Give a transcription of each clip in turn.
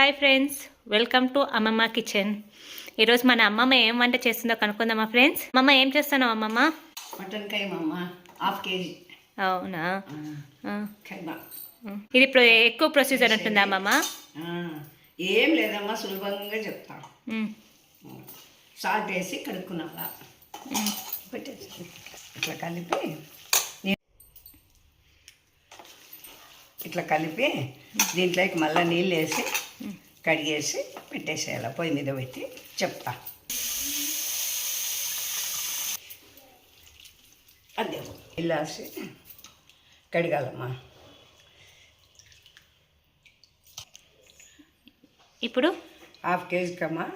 Hi friends, welcome to అమ్మమ్మ kitchen. ఈరోజు మన అమ్మమ్మ ఏం వంట చేస్తుందో కనుక్కుందామా ఫ్రెండ్స్. అమ్మమ్మ ఏం చేస్తున్నావు అమ్మమ్మ? మటన్ కైమమ్మ, ½ కేజీ. అవునా? ఇది ఎక్కువ ప్రొసీజర్ ఉంటుందా అమ్మమ్మ? ఏం లేదమ్మా, సులభంగా చెప్తా. సాల్ట్ వేసి కడుక్కున్నావా, ఇట్లా కలిపి దీంట్లోకి మళ్ళీ నీళ్ళు వేసి కడిగేసి పెట్టేసేయాలి. పొయ్యి మీద పెట్టి చెప్తా. అదే నీళ్ళు వేసి కడిగాలమ్మా. ఇప్పుడు ½ కేజీకమ్మా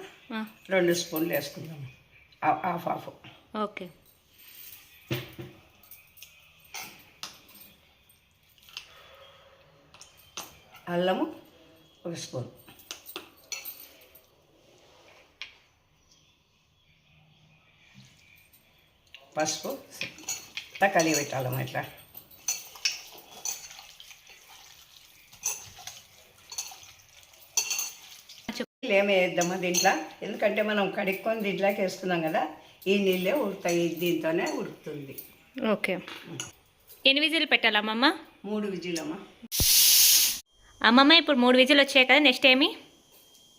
2 స్పూన్లు వేసుకుందాము. హాఫ్. ఓకే. అల్లము 1 స్పూన్, పసుపు ఇట్లా కలిగి పెట్టాలమ్మా. ఇట్లా ఏమి వేద్దామా దీంట్లో, ఎందుకంటే మనం కడుక్కొని దీంట్లోకి వేసుకున్నాం కదా, ఈ నీళ్ళే ఉడుతాయి, దీంతోనే ఉడుకుతుంది. ఓకే. ఎన్ని విజిల్ పెట్టాలమ్మమ్మ? 3 విజిలమ్మా. అమ్మమ్మ ఇప్పుడు 3 విజిల్ వచ్చాయి కదా, నెక్స్ట్ ఏమి?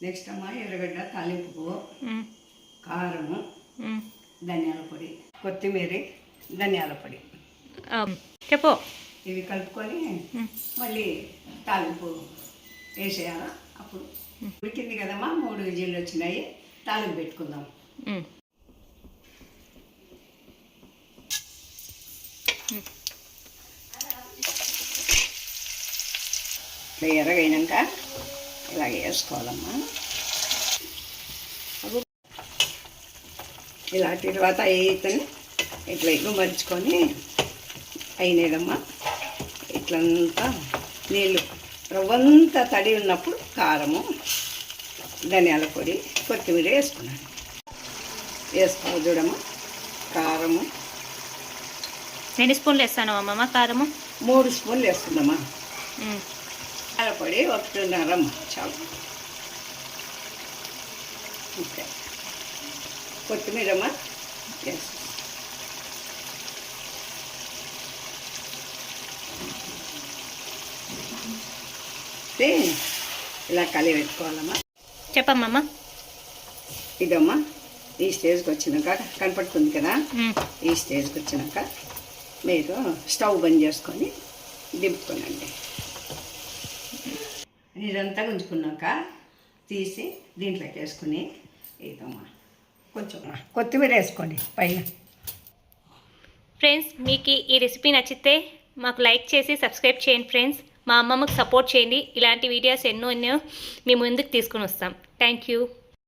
నెక్స్ట్ అమ్మా ఎర్రగడ్డ తాలింపు, కారము, ధనియాల పొడి, కొత్తిమీర, ధనియాల పొడి చెప్పు. ఇవి కలుపుకొని మళ్ళీ తాలింపు వేసేయాలా. అప్పుడు ఉడికింది కదమ్మా, 3 విజిల్లు వచ్చినాయి. తాలింపు పెట్టుకుందాం. ఇట్లా ఎర్రగైనాక ఇలాగ వేసుకోవాలమ్మా. ఇలా తర్వాత అయితేనే ఇట్లా ఎగ్గు మర్చుకొని అయినదమ్మా. ఇట్లంతా నీళ్ళు రవ్వంతా తడి ఉన్నప్పుడు కారము, ధనియాల పొడి, కొత్తిమీర వేసుకున్నాను. వేసుకోవాలి చూడమ్మా. కారము ఎన్ని స్పూన్లు వేస్తాను అమ్మమ్మ? కారము 3 స్పూన్లు వేస్తుందమ్మా. ధనియాల పొడి 1.5 చాలు. ఓకే. కొత్తిమీరమ్మా వేస్తాం. ఇలా కలిగి పెట్టుకోవాలమ్మా. చెప్పమ్మమ్మ. ఇదమ్మా ఈ స్టేజ్కి వచ్చినాక కనపడుతుంది కదా, ఈ స్టేజ్కి వచ్చినాక మీరు స్టవ్ బంద్ చేసుకొని దింపుకోనండి. నీరంతా ఉంచుకున్నాక తీసి దీంట్లోకి వేసుకుని ఇదమ్మా కొంచెం కొత్తిమీర వేసుకోండి పైన. ఫ్రెండ్స్, మీకు ఈ రెసిపీ నచ్చితే మాకు లైక్ చేసి సబ్స్క్రైబ్ చేయండి ఫ్రెండ్స్. మా అమ్మమ్మకు సపోర్ట్ చేయండి. ఇలాంటి వీడియోస్ ఎన్నో మీ ముందుకు తీసుకుని వస్తాం. Thank you.